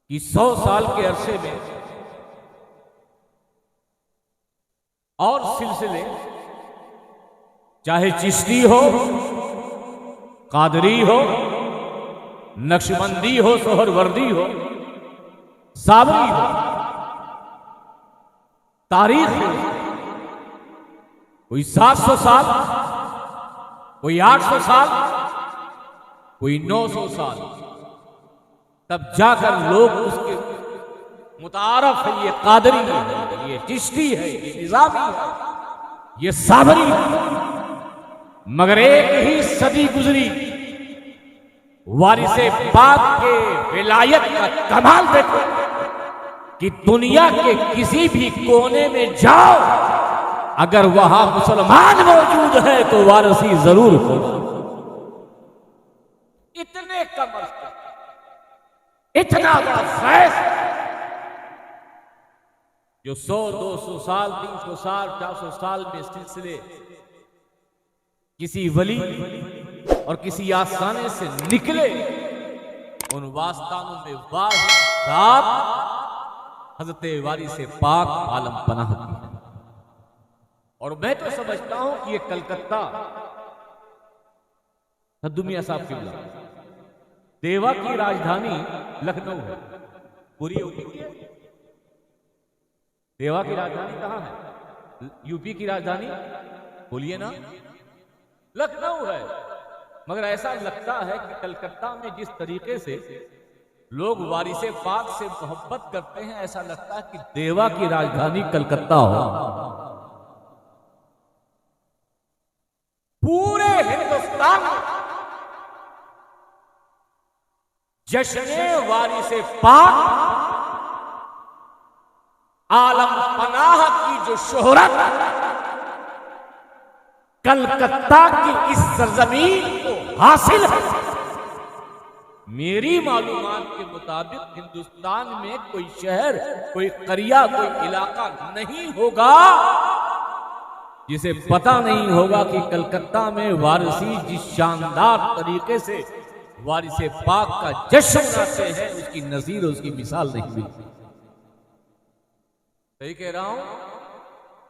कि 100 साल के अरसे में और सिलसिले, चाहे चिश्ती हो, कादरी हो, नक्शबंदी हो, सोहरवर्दी हो, साबरी हो, तारीख हो, कोई 700 साल, कोई 800 साल, कोई 900 साल, तब जाकर लोग उसके मुतारफ है, ये कादरी है, ये चिश्ती है, ये निजामी है, ये साबरी है। मगर एक ही सदी गुजरी, वारिसे पाक के विलायत का कमाल देखो कि दुनिया के किसी भी कोने में जाओ, अगर वहां मुसलमान मौजूद है तो वारसी जरूर होगा। इतने कम अर्से, इतना बड़ा फैज जो 100, 200 साल, 300 साल, 400 साल में सिलसिले किसी वली और किसी आस्थाने से निकले, उन वास्तानों में वाहिद हजरत वारिसे पाक आलम पनाह की है। और मैं तो समझता हूं कि ये कलकत्ता सद्दुमिया साहब किबला, देवा की राजधानी लखनऊ है, पूरी यूपी की है। देवा की राजधानी कहां है? यूपी की राजधानी बोलिए ना, लखनऊ है। मगर ऐसा लगता है कि कलकत्ता में जिस तरीके से लोग वारिसे पाक से मोहब्बत करते हैं, ऐसा लगता है कि देवा की राजधानी कलकत्ता हो। पूरे हिंदुस्तान में जश्ने वारिसे पाक आलम पनाह की जो शोहरत कलकत्ता की इस सरजमीन को हासिल है, मेरी मालूमात के मुताबिक हिंदुस्तान में कोई शहर, कोई करिया, कोई इलाका नहीं होगा जिसे पता नहीं होगा कि कलकत्ता में वारसी जिस शानदार तरीके से वारिसे पाक का जश्न मनाते हैं, उसकी नजीर, उसकी मिसाल नहीं मिलती। सही कह रहा हूं?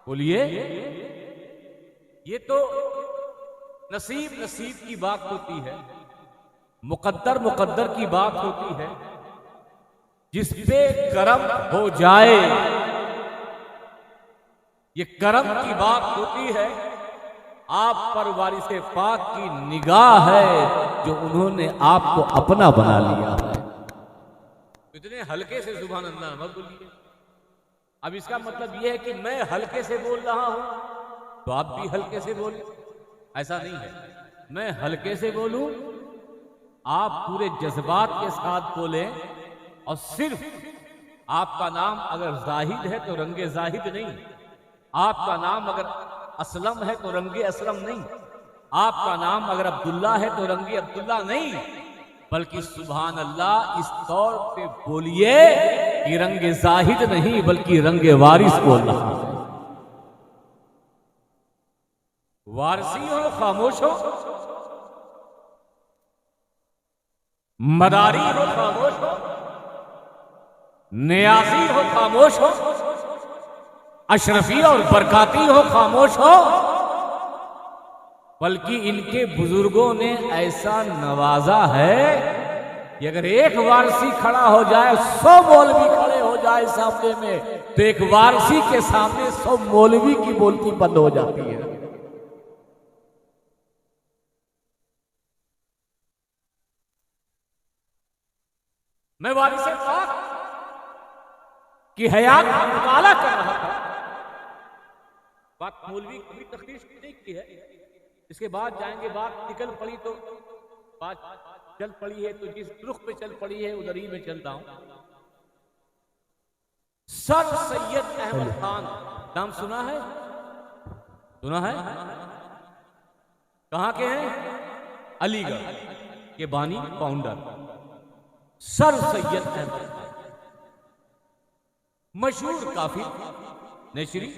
बोलिए। ये तो नसीब नसीब की बात होती है, मुकद्दर मुकद्दर की बात होती है। जिस पे करम हो जाए, ये करम की बात होती है। आप पर वारिसे पाक की निगाह है जो उन्होंने आपको अपना बना लिया है। इतने हल्के से सुभान अल्लाह मत बोलिए। अब इसका मतलब यह है कि मैं हल्के से बोल रहा हूं तो आप भी हल्के से बोले, ऐसा नहीं है। मैं हल्के से बोलूं, आप पूरे जज्बात के साथ बोले, और सिर्फ आपका नाम अगर जाहिद है तो रंगे जाहिद नहीं, आपका नाम अगर असलम है तो रंगे असलम नहीं, आपका नाम अगर अब्दुल्ला है तो रंगे अब्दुल्ला नहीं, बल्कि सुभान अल्लाह इस तौर पे बोलिए कि रंगे जाहिद नहीं बल्कि रंगे वारिस बोल रहा है। वारसी हो, खामोश हो, मदारी हो, खामोश हो, नियाजी हो, खामोश हो, अशरफी और बरकाती हो, खामोश हो। बल्कि इनके बुजुर्गों ने ऐसा नवाजा है कि अगर एक वारसी खड़ा हो जाए, 100 मौलवी खड़े हो जाए सामने में, तो एक वारसी के सामने 100 मौलवी की बोलती बंद हो जाती है। मैं वारिसे पाक की हयात का मुताला कर रहा था। बात मौलवी की तखरीर नहीं की है, इसके बाद जाएंगे। बात निकल पड़ी तो बात चल पड़ी है, तो जिस रुख पे चल पड़ी है उधर ही में चलता हूं। सर सैयद अहमद खान नाम सुना है? सुना है? कहां के हैं? अलीगढ़ के बानी, फाउंडर सर सैयद अहमद खान, मशहूर काफी नेशरी।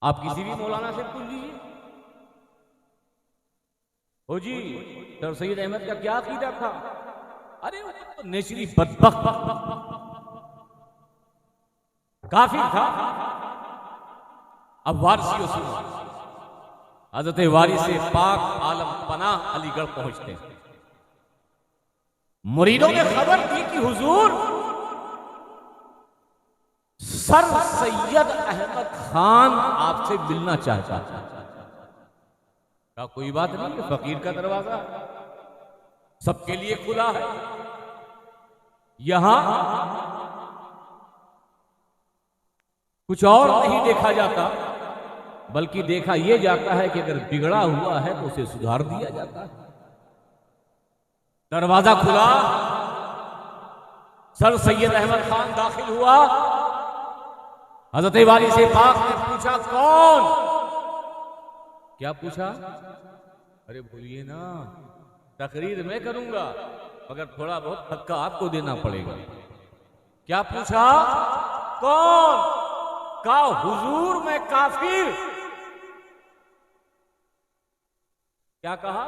आप किसी भी मौलाना से पूछ लीजिए, हो जी, सर सैयद अहमद का क्या अकीदा था? अरे वो तो नेचुरली बदबख्त काफिर था। अब वारसी हजरत वारिस पाक आलम पनाह अलीगढ़ पहुंचते हैं। मुरीदों ने खबर दी कि हुजूर सर सैयद अहमद खान आपसे मिलना चाहता है। क्या कोई बात नहीं है, फकीर का दरवाजा सबके लिए खुला है। यहां कुछ और नहीं देखा जाता, बल्कि देखा यह जाता है कि अगर बिगड़ा हुआ है तो उसे सुधार दिया जाता है। दरवाजा खुला, सर सैयद अहमद खान दाखिल हुआ। हजरत वारिस पाक ने पूछा, कौन? क्या पूछा? अरे भूलिए ना, तकरीर मैं करूंगा मगर थोड़ा बहुत धक्का आपको देना पड़ेगा। क्या पूछा? कौन? का हुजूर मैं काफिर। क्या कहा?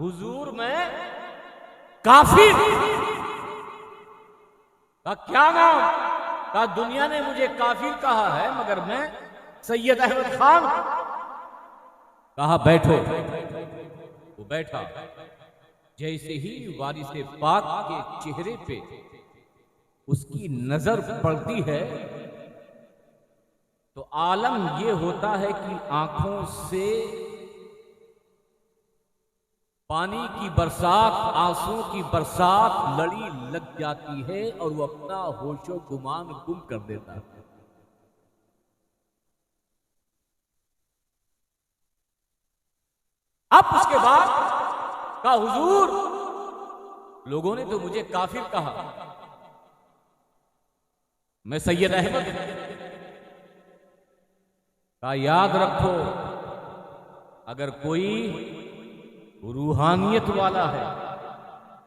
हुजूर मैं काफिर। का क्या नाम? का दुनिया ने मुझे काफिर कहा है मगर मैं सैयद अहमद खान। कहा बैठो। वो बैठा। जैसे ही वारिस पाक के चेहरे पे उसकी नजर पड़ती है तो आलम ये होता है कि आंखों से पानी की बरसात, आंसू की बरसात लड़ी लग जाती है और वो अपना होशो गुमान गुम कर देता है। अब उसके बाद का हुजूर, लोगों ने तो मुझे काफिर कहा, मैं सैयद अहमद का याद रखो, अगर कोई रूहानियत वाला है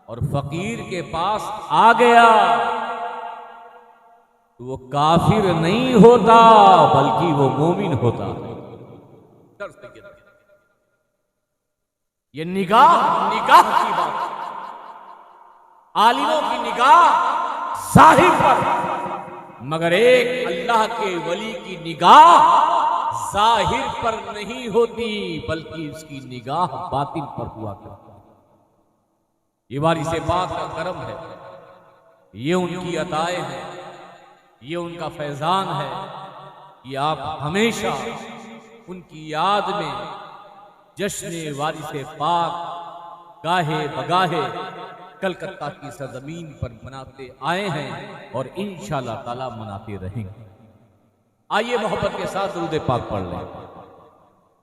और फकीर के पास आ गया तो वो काफिर नहीं होता बल्कि वो मोमिन होता है। ये निगाह की बात, आलिमों की निगाह जाहिर पर, मगर एक अल्लाह के वली की निगाह जाहिर पर नहीं होती बल्कि उसकी निगाह बातिन पर हुआ करती है। ये वारिस पाक का करम है, ये उनकी अताएं हैं, ये उनका फैजान है कि आप हमेशा उनकी याद में जश्न वारिस पाक गाहे बगाहे कलकत्ता की सरजमीन पर मनाते आए हैं और इंशाअल्लाह ताला मनाते रहेंगे। आइए मोहब्बत के साथ दुरूद पाक पढ़ लें।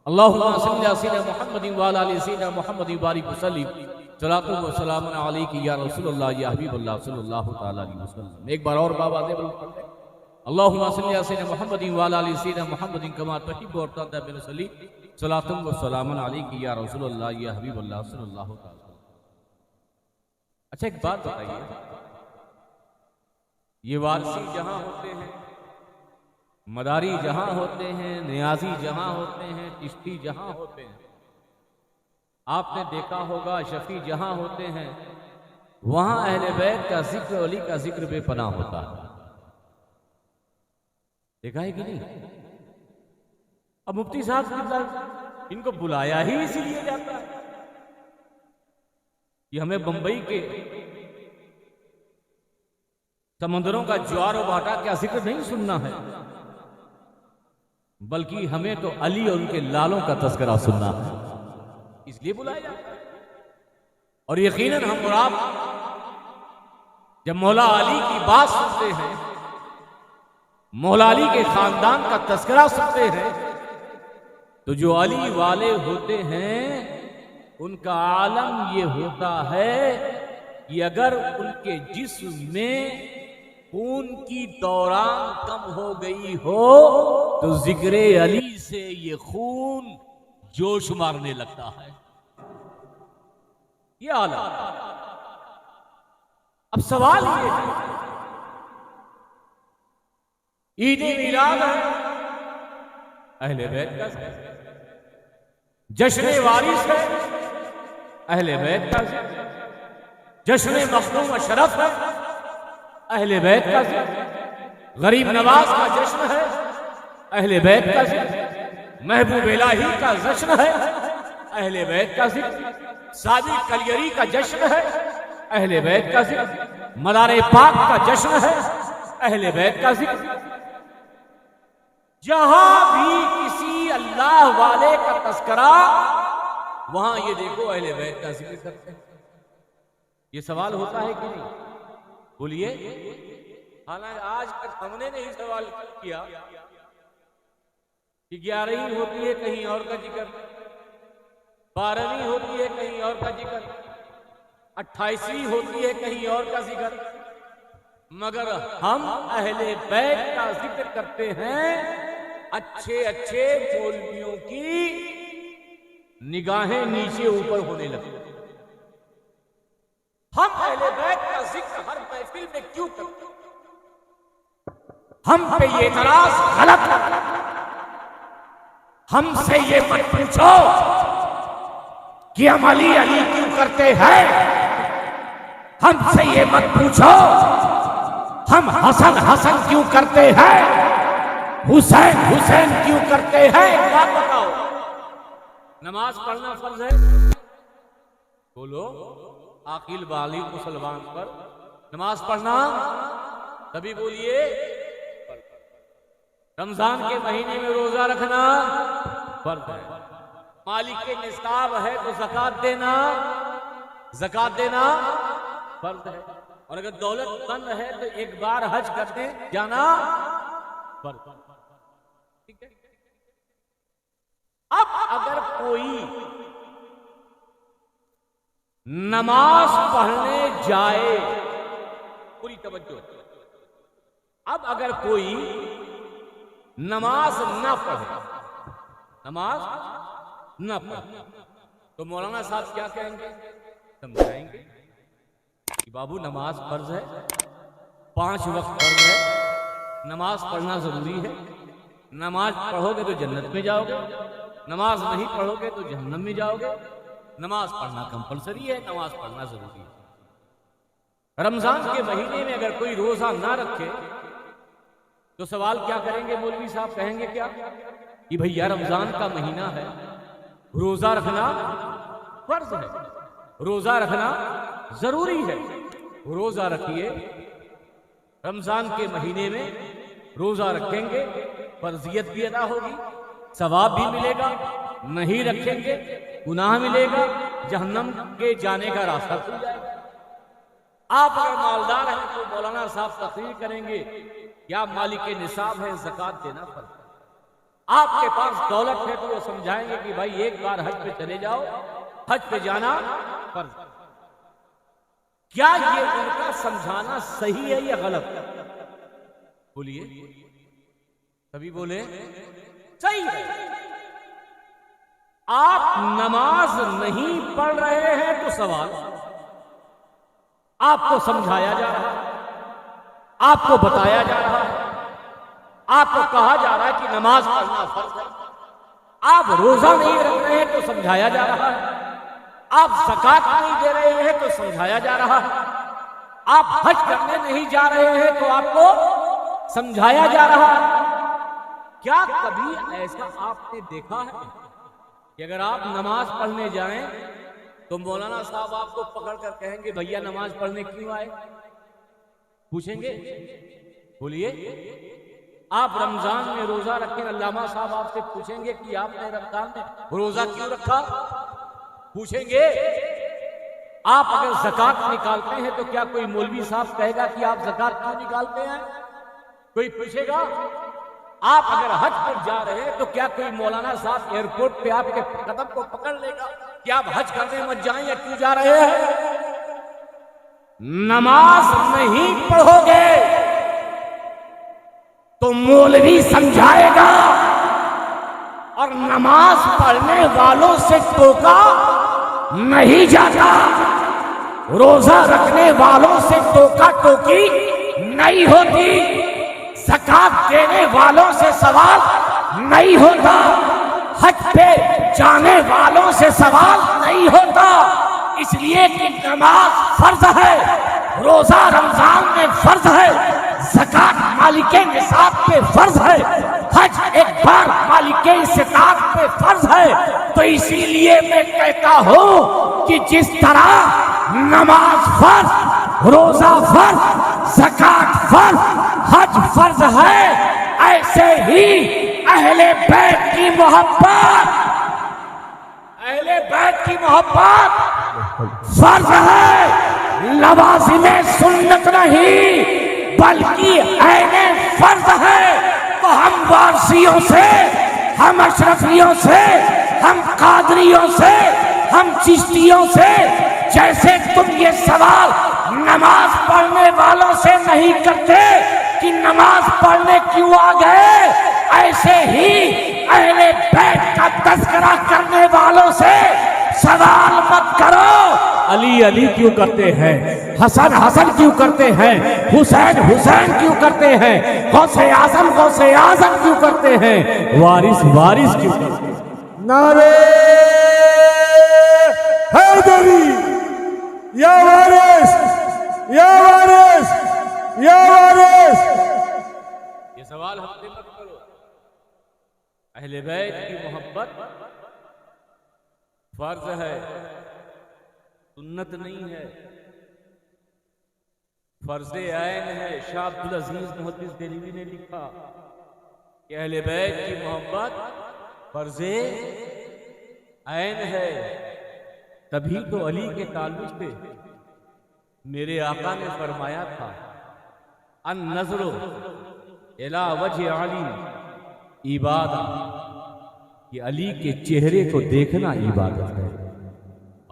अल्लाहुम्मा सल्ली अला सय्यिदिना मुहम्मदिन व अला आलि सय्यिदिना मुहम्मदिन बारिक वसल्लिम सलातु व सलामुन अलैका या रसूलल्लाह या हबीबल्लाह सल्लल्लाहु तआला अलैहि वसल्लम। एक बार और बाबा दे बोल पढ़ लें। अल्लाहुम्मा सल्ली अला सय्यिदिना मुहम्मदिन व अला आलि सय्यिदिना मुहम्मदिन कमा तुहिब्बु व तर्दा बिन सल्ली सलातु व सलामुन अलैका या रसूलल्लाह या हबीबल्लाह सल्लल्लाहु तआला। अच्छा एक बात बताइए, ये वारसी जहां होते हैं, मदारी जहां होते हैं, नियाजी जहां होते हैं, चिश्ती जहां होते हैं, आपने देखा होगा शफी जहां होते हैं, वहां अहले बैत का जिक्र, अली का जिक्र बेपनाह होता है। देखा है कि नहीं? अब मुफ्ती साहब इनको बुलाया ही इसीलिए जाता है कि हमें बंबई के समंदरों का ज्वार और भाटा क्या जिक्र नहीं सुनना है, बल्कि हमें तो अली और उनके लालों का तज़किरा सुनना है, इसलिए बुलाया जाता है। और यकीनन हम और आप जब मौला अली की बात सुनते हैं, मौला अली के खानदान का तज़किरा सुनते हैं, तो जो अली वाले होते हैं उनका आलम ये होता है कि अगर उनके जिस्म में खून की दौरान कम हो गई हो तो जिक्र अली से ये खून जोश मारने लगता है। ये आलम। अब सवाल ये है, ईद मिलाद है, अहले बैत का जश्न वारिस है, अहले बैत का जिक्र, जश्न मखदूम शरफ है अहले बैत का जिक्र, गरीब नवाज का जश्न है अहले बैत का जिक्र, महबूब इलाही का जश्न है अहले बैत का जिक्र, साबिर कलियरी का जश्न है अहले बैत का जिक्र, मदारे पाक का जश्न है अहले बैत का जिक्र। जहां भी किसी अल्लाह वाले का तस्करा, वहां ये देखो अहले बैत का जिक्र करते हैं। ये सवाल होता है कि नहीं? बोलिए। हालांकि आज तक हमने नहीं सवाल किया कि 11वीं होती है कहीं और का जिक्र, 12वीं होती है कहीं और का जिक्र, 28वीं होती है कहीं और का जिक्र, मगर हम अहले बैत का जिक्र करते हैं। अच्छे अच्छे मौलवियों की निगाहें नीचे ऊपर होने लगती। हम अहले बैत का जिक्र हर महफिल में क्यों करते? हम पे ये एतराज गलत है। हमसे ये मत पूछो कि हम अली अली क्यों करते हैं। हमसे ये मत पूछो हम हसन हसन क्यों करते हैं, हुसैन हुसैन क्यों करते हैं। एक बात बताओ, नमाज पढ़ना फर्ज है? बोलो। आकिल बालिग मुसलमान पर नमाज पढ़ना, तभी बोलिए। रमजान के महीने में रोजा रखना फर्ज है। मालिक के निसाब है तो ज़कात देना फर्ज है। और अगर दौलत बंद है तो एक बार हज करने जाना फर्ज। ठीक है। अब अगर कोई नमाज पढ़ने जाए, पूरी तवज्जो, अब अगर कोई नमाज ना पढ़े, तो मौलाना साहब क्या कहेंगे? समझाएंगे कि बाबू नमाज फर्ज है, 5 वक्त फर्ज है, नमाज पढ़ना जरूरी है। नमाज पढ़ोगे तो जन्नत में जाओगे, नमाज नहीं पढ़ोगे तो जहन्नम में जाओगे। नमाज पढ़ना कंपलसरी है, नमाज पढ़ना जरूरी है। रमजान के महीने में अगर कोई रोजा ना रखे तो सवाल क्या करेंगे मौलवी साहब? कहेंगे क्या कि भैया रमजान का महीना है, रोजा रखना फर्ज है, रोजा रखना जरूरी है। रोजा रखिए, रमजान के महीने में रोजा रखेंगे, फर्जियत भी अदा होगी, सवाब भी मिलेगा। नहीं रखेंगे गुनाह मिलेगा, जहन्नम के जाने का रास्ता खुल जाएगा। आप अगर मालदार हैं तो मौलाना साहब तकरीर करेंगे या मालिक के निसाब है, ज़कात देना फर्ज है। आपके पास दौलत है तो वो समझाएंगे कि भाई एक बार हज पे चले जाओ, हज पे जाना फर्ज है। क्या ये उनका समझाना सही है या गलत? बोलिए, सभी बोले सही है। आप नमाज नहीं पढ़ रहे हैं तो सवाल आपको समझाया जा रहा है, आपको बताया जा रहा है, आपको कहा जा रहा है कि नमाज पढ़ना फर्ज है। आप रोजा नहीं रख रहे हैं तो समझाया जा रहा है, आप ज़कात नहीं दे रहे हैं तो समझाया जा रहा है, आप हज करने नहीं जा रहे हैं तो आपको समझाया जा रहा है। क्या कभी ऐसा आपने देखा है कि अगर आप नमाज पढ़ने जाएं तो मौलाना साहब आपको पकड़ कर कहेंगे भैया नमाज पढ़ने क्यों आए? पूछेंगे? बोलिए। आप रमजान में रोजा रखें, अल्लामा साहब आपसे पूछेंगे कि आपने रमजान में रोजा क्यों रखा? पूछेंगे। आप अगर ज़कात निकालते हैं तो क्या कोई मौलवी साहब कहेगा कि आप ज़कात क्यों निकालते हैं? कोई पूछेगा? आप अगर हज पर जा रहे हैं तो क्या कोई मौलाना साहब एयरपोर्ट पे आपके कदम को पकड़ लेगा कि आप हज करने मत जाएं या क्यों जा रहे हैं? नमाज नहीं पढ़ोगे तो मौलवी समझाएगा, और नमाज पढ़ने वालों से टोका नहीं जाता, रोजा रखने वालों से टोका टोकी नहीं होती, ज़कात देने वालों से सवाल नहीं होता, हज पे जाने वालों से सवाल नहीं होता, इसलिए कि नमाज फर्ज है, रोजा रमजान में फर्ज है, ज़कात मालिके निसाब पे फर्ज है, हज एक बार मालिके इस्तात पे फर्ज है। तो इसीलिए मैं कहता हूँ कि जिस तरह नमाज फर्ज, रोजा फर्ज, ज़कात फर्ज, हज फर्ज है, ऐसे ही अहले बैत की मोहब्बत, अहले बैत की मोहब्बत फर्ज है, लवाज़िमे सुन्नत नहीं बल्कि ऐने फर्ज है। तो हम वारसियों से, हम अशरफियों से, हम कादरियों से, हम चिश्तियों से, जैसे तुम ये सवाल नमाज पढ़ने वालों से नहीं करते कि नमाज पढ़ने क्यों आ गए, ऐसे ही अहले बैत का तज़किरा करने वालों से सवाल मत करो। अली अली क्यों करते हैं, हसन हसन क्यों करते हैं, हुसैन हुसैन क्यों करते हैं, गौसे आजम क्यों करते हैं, वारिस वारिस क्यों करते हैं। नारे हैदरी, या वारिस, या वारिस, या वारिस। ये सवाल हमसे मत करो। अहले बैत की मोहब्बत फर्ज है, सुन्नत नहीं है, फर्ज़े ऐन है। शाह अब्दुल अजीज मुहद्दिस देलवी ने लिखा कि अहले बैत की मोहब्बत फर्ज़े ऐन है। तभी तो अली के ताल्लुक से मेरे आका ने फरमाया था, अन नज़रो इला वजह अली इबादत, कि अली के चेहरे को देखना इबादत है।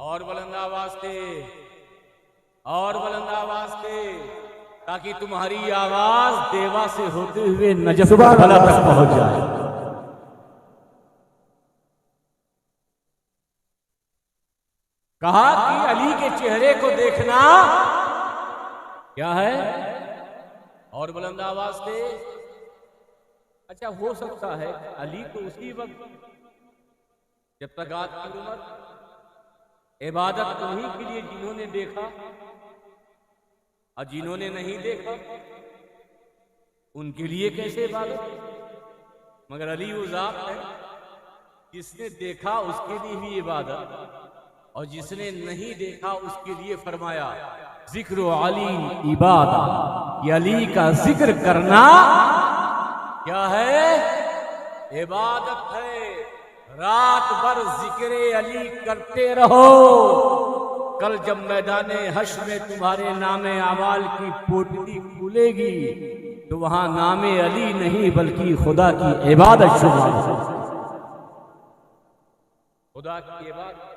और बुलंद आवाज से, और बुलंद आवाज से, ताकि तुम्हारी आवाज देवा से होते हुए नजफ भला तक पहुंच जाए। कहा कि अली के चेहरे को देखना क्या है, और बुलंद आवाज से। अच्छा, हो सकता है अली को उसी वक्त जब तक आपकी उम्र इबादत उन्हीं के लिए जिन्होंने देखा, और जिन्होंने नहीं देखा उनके लिए कैसे इबादत। मगर अली वो जात है जिसने देखा उसके लिए भी इबादत, और जिसने नहीं देखा उसके लिए फरमाया जिक्र अली इबादत। ये अली का जिक्र करना क्या है, इबादत है। रात भर जिक्र अली करते रहो। कल जब मैदाने हश्र में तुम्हारे नामे अमाल की पोटली खुलेगी तो वहां नामे अली नहीं बल्कि खुदा की इबादत शुमार हो, खुदा की इबादत।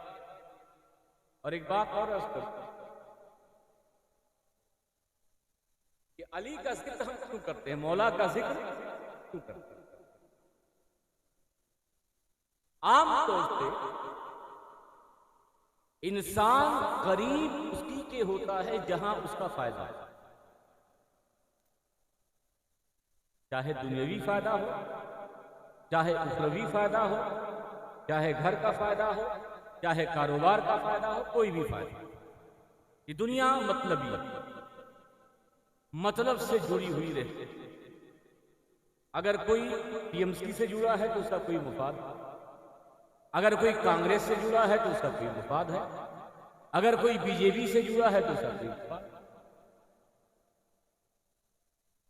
और एक बात और अर्ज करता हूं कि अली का जिक्र हम क्यों करते हैं, मौला का जिक्र क्यों करते हैं। आम तौर से इंसान करीब उसी के होता है जहां उसका फायदा है, चाहे दुनियावी फायदा हो, चाहे उखरवी फायदा हो, चाहे घर का फायदा हो, चाहे कारोबार का फायदा हो, कोई भी फायदा। ये दुनिया मतलब से जुड़ी हुई रहती है। अगर कोई टीएमसी से जुड़ा है तो उसका कोई मुफाद है, अगर कोई कांग्रेस से जुड़ा है तो उसका कोई मुफाद है, अगर कोई बीजेपी से जुड़ा है तो उसका कोई मुफाद।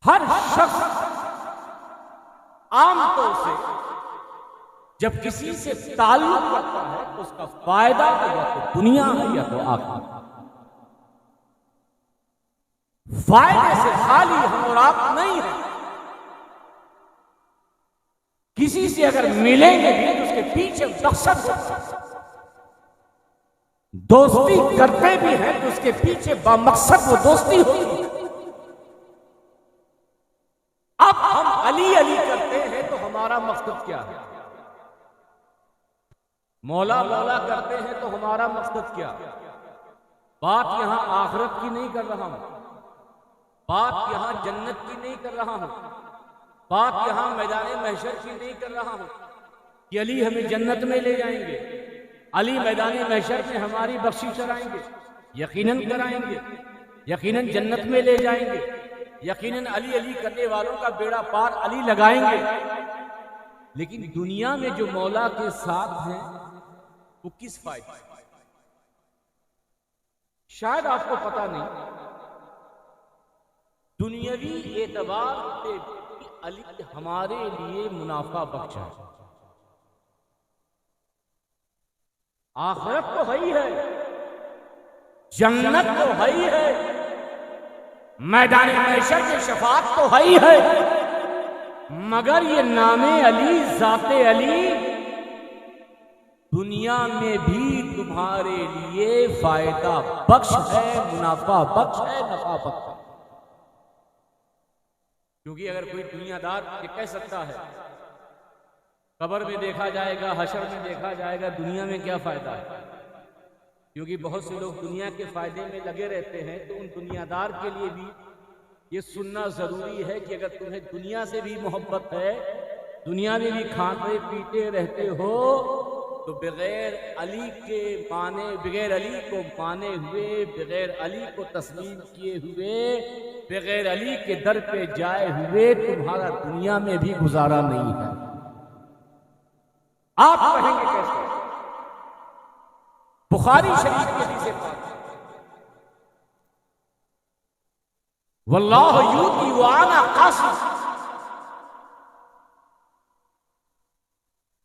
हर शख्स आमतौर से जब किसी से ताल्लुक रखता है तो उसका फायदा या तो दुनिया है या तो आखिरत। फायदे से खाली हम और आप नहीं है। किसी से अगर मिलेंगे भी तो उसके पीछे मकसद होता, दोस्ती करते भी हैं तो उसके पीछे बामकसद वो दोस्ती होती है। अब हम अली अली करते हैं तो हमारा मकसद क्या है, मौला मौला करते हैं तो हमारा मकसद क्या है। बात यहां आखिरत की नहीं कर रहा हूं, बात यहां जन्नत की नहीं कर रहा हूं, बात यहां मैदान महशर की नहीं कर रहा हूं कि अली हमें जन्नत में ले जाएंगे, अली मैदानी महशर में हमारी बख्शिश कराएंगे, यकीनन कराएंगे, यकीनन जन्नत में ले जाएंगे, यकीनन अली अली करने वालों का बेड़ा पार अली लगाएंगे। लेकिन दुनिया में जो मौला के साथ हैं वो किस फायदे? शायद आपको पता नहीं, दुनियावी एतबार से भी अली हमारे लिए मुनाफा बख्श है। आखिरत तो है ही है, जन्नत तो है ही है, मैदान महशर में शफाअत तो है ही है, मगर ये नामे अली, जाते अली दुनिया में भी तुम्हारे लिए फायदा बख्श है, मुनाफा बख्श है, नफा बख्श है। क्योंकि अगर कोई दुनियादार ये कह सकता है कब्र में देखा जाएगा, हशर में देखा जाएगा, दुनिया में क्या फायदा है, क्योंकि बहुत से लोग दुनिया के फायदे में लगे रहते हैं, तो उन दुनियादार के लिए भी ये सुनना जरूरी है कि अगर तुम्हें दुनिया से भी मोहब्बत है, दुनिया में भी खाते पीते रहते हो, तो बगैर अली के माने, बगैर अली को माने हुए, बगैर अली को तस्लीम किए हुए, बगैर अली के दर पे जाए हुए तुम्हारा दुनिया में भी गुजारा नहीं है। आप कहेंगे कैसे? बुखारी शरीफ के हदीस पाक, वल्लाहु युती व अना कासिम,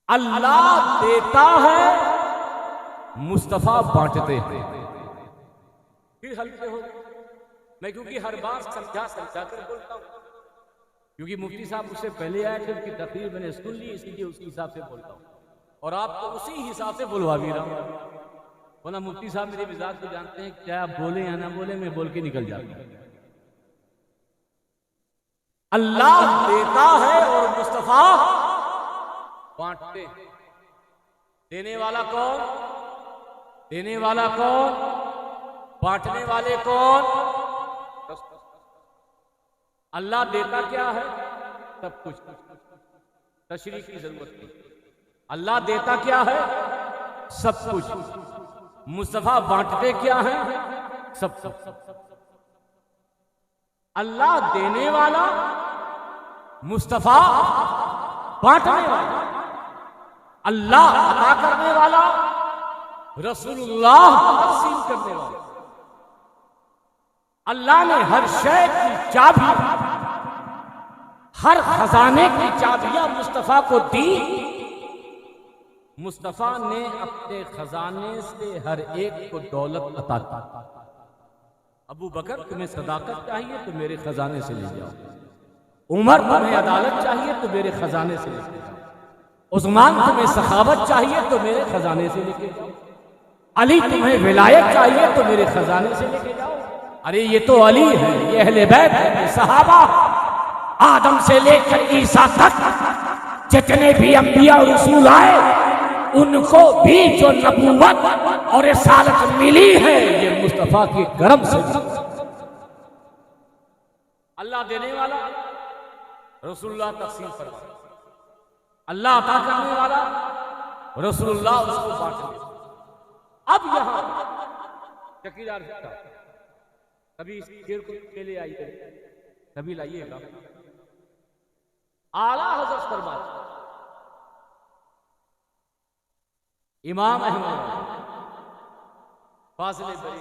अल्लाह देता है, मुस्तफा बांटते हैं। फिर हल्के हो, मैं क्योंकि हर बार समझा कर बोलता हूं, क्योंकि मुफ्ती साहब मुझसे पहले आए थे, उनकी तकरीर मैंने सुन ली, इसलिए उसी हिसाब से बोलता हूं और आपको उसी हिसाब से बुलवा भी रहा हूं। वरना मुफ्ती साहब मेरे मिजाज को जानते हैं, चाहे आप बोले या ना बोले, मैं बोल के निकल जाता हूं। अल्लाह देता है और मुस्तफा बांटते। देने वाला कौन? देने वाला कौन? बांटने वाले कौन? अल्लाह देता क्या है? सब कुछ, तशरीह की जरूरत नहीं। अल्लाह देता क्या है? सब कुछ। मुस्तफा बांटते क्या है? सब कुछ। अल्लाह देने वाला, मुस्तफा बांटने वाला, अल्लाह अता करने वाला, रसूलुल्लाह तक़सीम करने वाला। अल्लाह ने हर शय की चाबी, हर खजाने की चाबियां मुस्तफा को दी। मुस्तफा ने अपने खजाने से हर एक को दौलत अता की। अबू बकर, तुम्हें सदाकत चाहिए तो मेरे खजाने से ले जाओ। उमर, तुम्हें अदालत चाहिए तो मेरे खजाने से लेके जाओ। उस्मान, तुम्हें सखावत चाहिए तो मेरे खजाने से लेके जाओ। अली, तुम्हें विलायत चाहिए तो मेरे खजाने से लेके जाओ। अरे ये तो अली है, ये अहले बैत है, ये सहाबा, आदम से लेकर ईसा तक जितने भी अंबिया और रसूल आए, उनको भी जो नबूवत और रिसालत मिली है, ये मुस्तफा के करम से। अल्लाह देने वाला, रसूलुल्लाह तक़सीम फरमाते। अल्लाह अता करने वाला, रसूलुल्लाह उसको बांटने। अब यहां चकीदार हिस्सा, कभी इस शेर को अकेले आइए, कभी लाइएगा। आला हज़रत फरमाते, इमाम अहमद फाज़िल बरी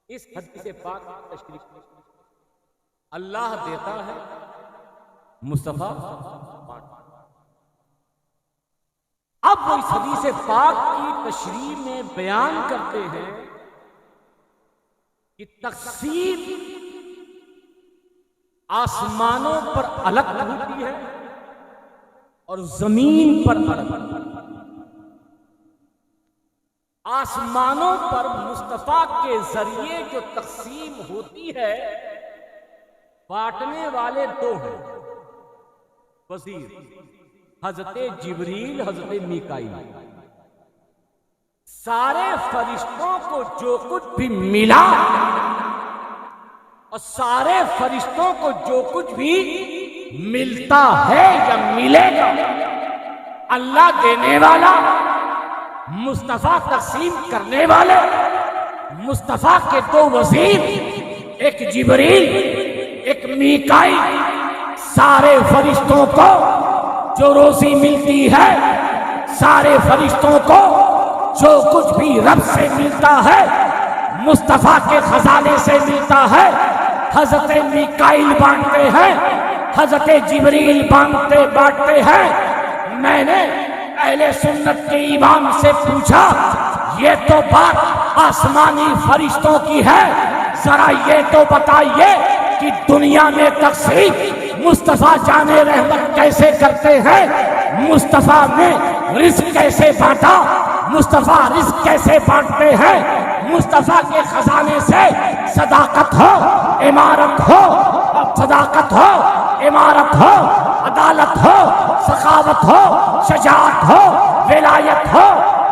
इस हदीस पाक की तशरीह, अल्लाह देता है, मुस्तफा बांटता। अब वो इस हदीस पाक की तशरीह में बयान करते हैं कि तक़सीम आसमानों पर अलग होती है और जमीन पर अलग। आसमानों पर मुस्तफा के जरिए जो तक़सीम होती है, बांटने वाले दो हैं, वज़ीर, हज़रत जिब्रील, हज़रत मीकाईल। सारे फरिश्तों को जो कुछ भी मिला और सारे फरिश्तों को जो कुछ भी मिलता है या मिलेगा, अल्लाह देने वाला, मुस्तफा तकसीम करने वाले, मुस्तफा के दो वजीर, एक जिब्रील एक मीकाईल, सारे फरिश्तों को जो रोजी मिलती है, सारे फरिश्तों को जो कुछ भी रब से मिलता है, मुस्तफा के खजाने से मिलता है। हजरत मीकाईल बांटते हैं, हजरत जिब्रील बांटते हैं। मैंने अहले सुन्नत के इमाम से पूछा, ये तो बात आसमानी फरिश्तों की है, जरा ये तो बताइए कि दुनिया में तकसीम मुस्तफा जाने रहमत कैसे करते हैं, मुस्तफा ने रिस्क कैसे बांटा, मुस्तफा रिस्क कैसे बांटते हैं। मुस्तफा के खजाने से सदाकत हो, इमारत हो, सदाकत हो, इमारत हो, अदालत हो, सखावत हो, शजाअत हो, विलायत हो,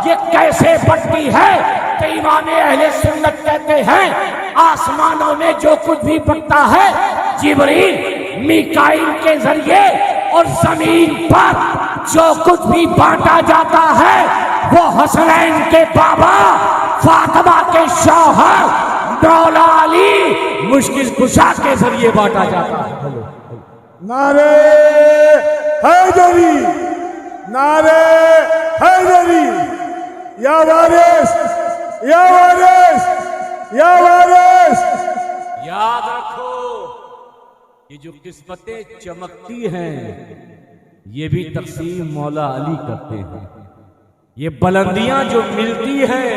ये कैसे बढ़ती है। तो इमाम अहले सुन्नत कहते हैं आसमानों में जो कुछ भी बढ़ता है जिब्रील मीकाईल के जरिए, और जमीन पर जो कुछ भी बांटा जाता है वो हसनैन के बाबा फातिमा के शौहर मौला अली मुश्किल कुशा के जरिए बांटा जाता है। नारे हैदरी, नारे हैदरी, या वारिस, या वारिस, या वारिस। याद रखो, ये जो किस्मतें चमकती हैं ये भी तकसीम मौला अली करते हैं। ये बुलंदियां जो मिलती हैं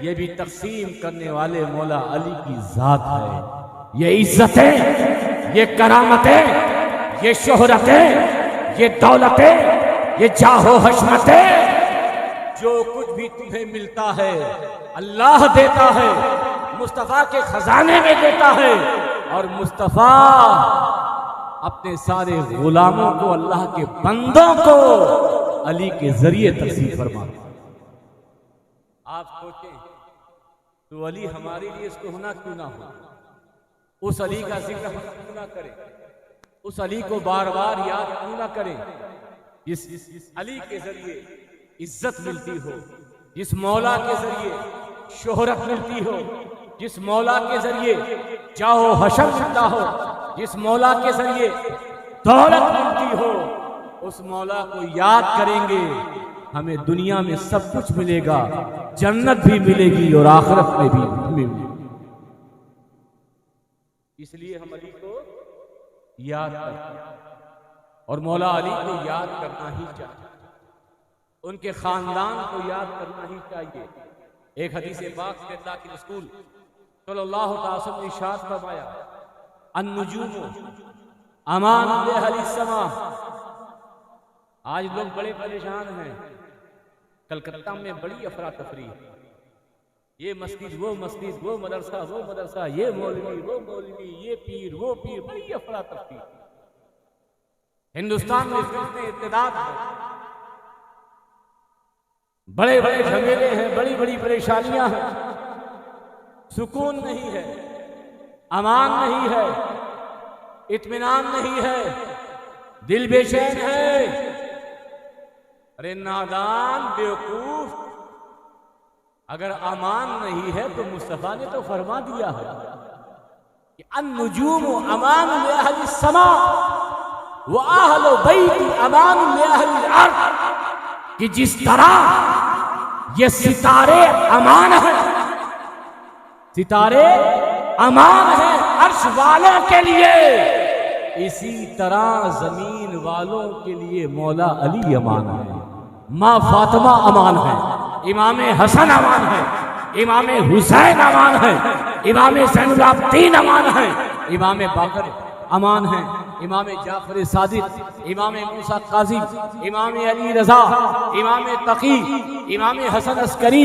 ये भी तकसीम करने वाले मौला अली की जात है। ये इज्जतें, ये करामतें, ये शोहरतें, ये दौलतें, ये जाहो हशमतें, जो कुछ भी तुम्हें मिलता है अल्लाह देता है, मुस्तफा के खजाने में देता है। और मुस्तफा अपने सारे गुलामों को, अल्लाह के बंदों को अली के जरिए तकसीम फरमाते। आप सोचें तो अली हमारे लिए इसको होना क्यों ना हो, उस अली का जिक्र हम क्यों ना करें, उस अली को बार बार याद क्यों ना करें। इस अली के जरिए इज्जत मिलती हो, जिस मौला के जरिए शोहरत मिलती हो, जिस मौला के जरिए चाहो हशर मिलता हो, जिस मौला के जरिए दौलत मिलती हो, उस मौला को याद करेंगे हमें दुनिया में सब कुछ मिलेगा, जन्नत भी मिलेगी और आखिरत में भी मिलेगी। इसलिए हम अली को याद करते हैं और मौला अली को याद करना ही चाहिए, उनके खानदान को याद करना ही चाहिए। एक हदीस पाक से अल्लाह के रसूल सल्लल्लाहु अलैहि वसल्लम ने इरशाद फरमाया, अन्नुजूम अमान अहलिस समा। आज लोग बड़े परेशान हैं, कलकत्ता में बड़ी अफरा तफरी है, ये मस्जिद वो मस्जिद, वो मदरसा, ये मौलवी वो मौलवी, ये पीर वो पीर, बड़ी अफरा तफरी। हिंदुस्तान में फितने इत्तेदाद है, बड़े बड़े झमेले हैं, बड़ी बड़ी परेशानियां हैं, सुकून नहीं है, अमान नहीं है, इत्मीनान नहीं है, दिल बेचैन है। अरे नादान बेवकूफ, अगर अमान नहीं है तो मुस्तफा ने तो फरमा दिया है कि अन्नुजूम अमान लिअहलिस समा व अहलु बैती अमान लिअहलिल अर्द, कि जिस तरह ये सितारे अमान है, सितारे अमान है अर्श वालों के लिए, इसी तरह जमीन वालों के लिए मौला अली अमान है, माँ फातिमा अमान है, इमाम हसन अमान है, इमाम हुसैन अमान है, इमाम ज़ैनुल आबिदीन अमान है, इमाम बाकर अमान है, इमाम जाफर सादिक, इमाम मूसा काज़ी, इमाम अली रजा, इमाम तकी, इमाम हसन अस्करी,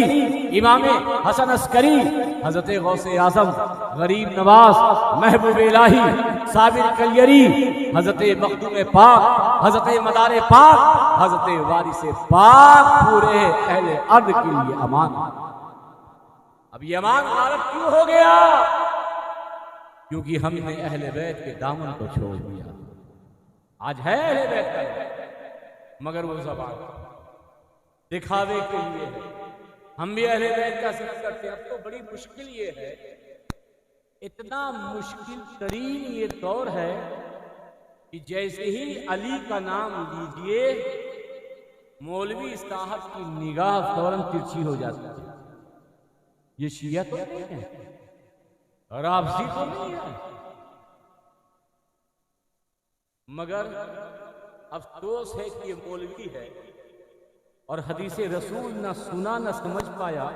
इमाम हसन अस्करी, हजरत गौसे आजम, गरीब नवाज, महबूब इलाही, साबिर कलियरी, हजरत मखदूम पाक, हजरत मदार पाक, हजरत वारिस पाक, पूरे अहले अर्द के लिए अमान। अब ये अमान गायब क्यों हो गया? क्योंकि हमने अहले बैत के दामन को छोड़ दिया। आज है अहले बैत का, मगर वो ज़बान दिखावे के लिए है। हम भी अहले बैत का जिक्र करते हैं। अब तो बड़ी मुश्किल ये है, इतना मुश्किल तरीन ये दौर है कि जैसे ही अली का नाम लीजिए मौलवी साहब की निगाह फौरन तिरछी हो जाती है। ये शिया तो नहीं है, राफजी तो नहीं है, मगर अफसोस है कि ये मौलवी है और हदीस रसूल न सुना न समझ पाया।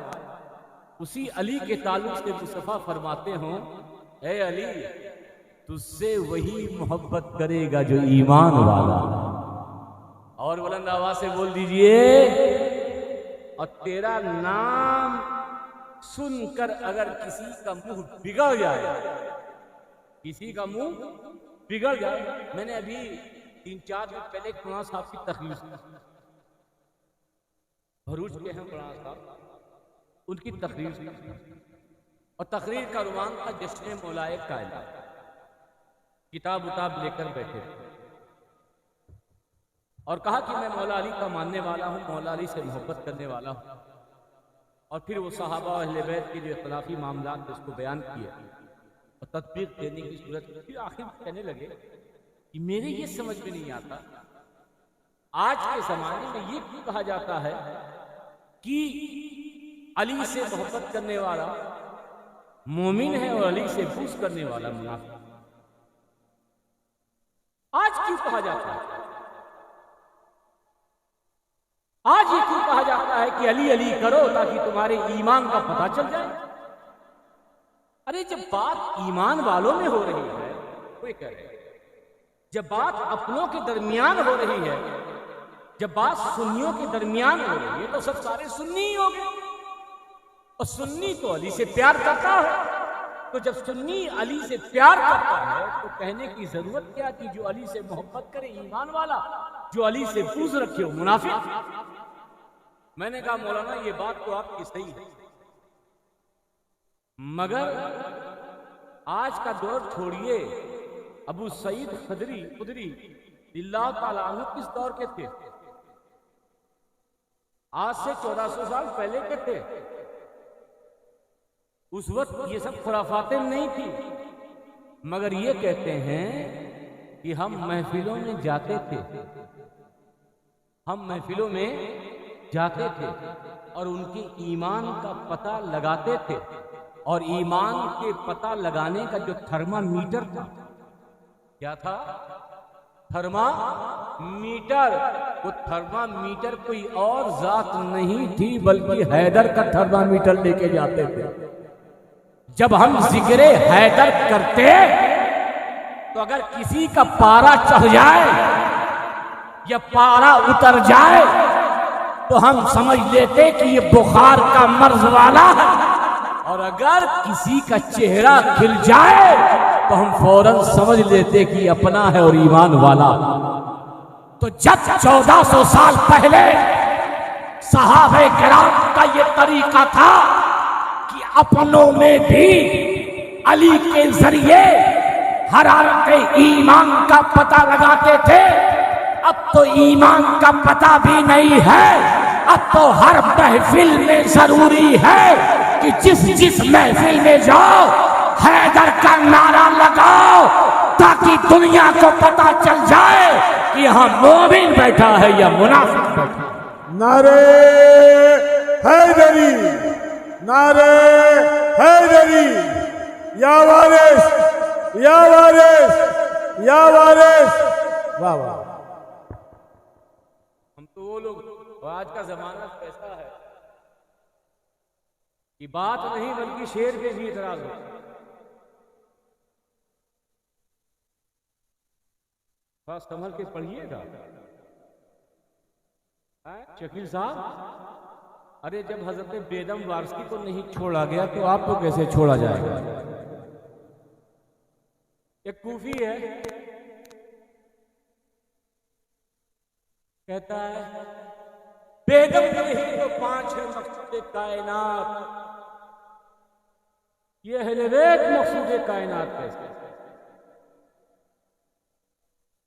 उसी अली के ताल्लुक से मुस्तफा फरमाते हो, ए अली तुझसे वही मोहब्बत करेगा जो ईमान वाला। और बुलंद आवाज से बोल दीजिए, और तेरा नाम सुनकर अगर किसी का मुंह बिगड़ जाए, किसी का मुंह बिगड़ जाए। मैंने अभी 3-4 दिन पहले खुदा साहब की तकलीफ, भरूच के हैं खुदा साहब, उनकी तकरीर और तकरीर का रुमान था जश्न मौलाए कायनात। किताब उताब लेकर बैठे और कहा कि मैं मौला अली का मानने वाला हूँ, मौला अली से मोहब्बत करने वाला हूँ। और फिर वो सहाबा और अहले बैत के जो इख्तिलाफी मामलात थे उसको बयान किए और तत्बीक देने की सूरत में फिर आखिर कहने लगे कि मेरे ये समझ में नहीं आता, आज के ज़माने में ये क्यों कहा जाता है कि अली से मोहब्बत करने वाला मोमिन है और अली से बुग़्ज़ करने वाला मुनाफिक। आज क्यों कहा जाता है, आज ये क्यों कहा जाता है कि अली अली करो ताकि तुम्हारे ईमान का पता चल जाए? अरे जब बात ईमान वालों में हो रही है, कोई कह रहे, जब बात अपनों के दरमियान हो रही है, जब बात सुन्नियों के दरमियान हो रही है, तो सब सारे सुन्नी ही हो गए। और सुन्नी तो अली से प्यार करता है, तो जब सुन्नी अली से प्यार करता है तो कहने की जरूरत क्या कि जो अली से मोहब्बत करे ईमान वाला, जो अली से बुग़्ज़ रखे हो मुनाफिक। मैंने कहा मौलाना ये बात तो आपकी सही है, मगर आज का दौर छोड़िए। अबू सईद खुदरी अल्लाह ताला अन्हु किस दौर के थे? आज से 1400 साल पहले के थे। उस वक्त ये सब खुराफातें नहीं थी, मगर ये कहते हैं कि हम महफिलों में जाते थे, हम महफिलों में जाते थे और उनके ईमान का पता लगाते थे। और ईमान के पता लगाने का जो थर्मामीटर था, क्या था? थर्मामीटर। वो थर्मामीटर कोई और जात नहीं थी बल्कि हैदर का थर्मामीटर लेके जाते थे। जब हम जिक्रे हैदर करते तो अगर किसी का पारा चढ़ जाए या पारा उतर जाए तो हम समझ लेते कि ये बुखार का मर्ज वाला है, और अगर किसी का चेहरा खिल जाए तो हम फौरन समझ लेते कि अपना है और ईमान वाला। तो जब 1400 साल पहले सहाबे किराम का ये तरीका था कि अपनों में भी अली के जरिए हरारत ईमान का पता लगाते थे, अब तो ईमान का पता भी नहीं है। अब तो हर महफिल में जरूरी है कि जिस महफिल में जाओ हैदर का नारा लगाओ, ताकि दुनिया को पता चल जाए कि यहाँ मोमिन बैठा है या मुनाफिक बैठा है। नारे हैदरी, नारे हैदरी, या वारिस, या वारिस, या वारिस। वाह वाह। हम तो वो लोग, आज का जमाना कैसा है कि बात नहीं बल्कि शेर पे भी इतराज हो। थोड़ा संभल के पढ़िएगा शकील साहब। अरे जब हजरत बेदम वारसी को नहीं छोड़ा गया तो आपको कैसे छोड़ा जाएगा? एक कूफी है, कहता है बेदम नहीं तो 5 है मकसूद कायनात। ये अहले बैत मकसूद कायनात कैसे?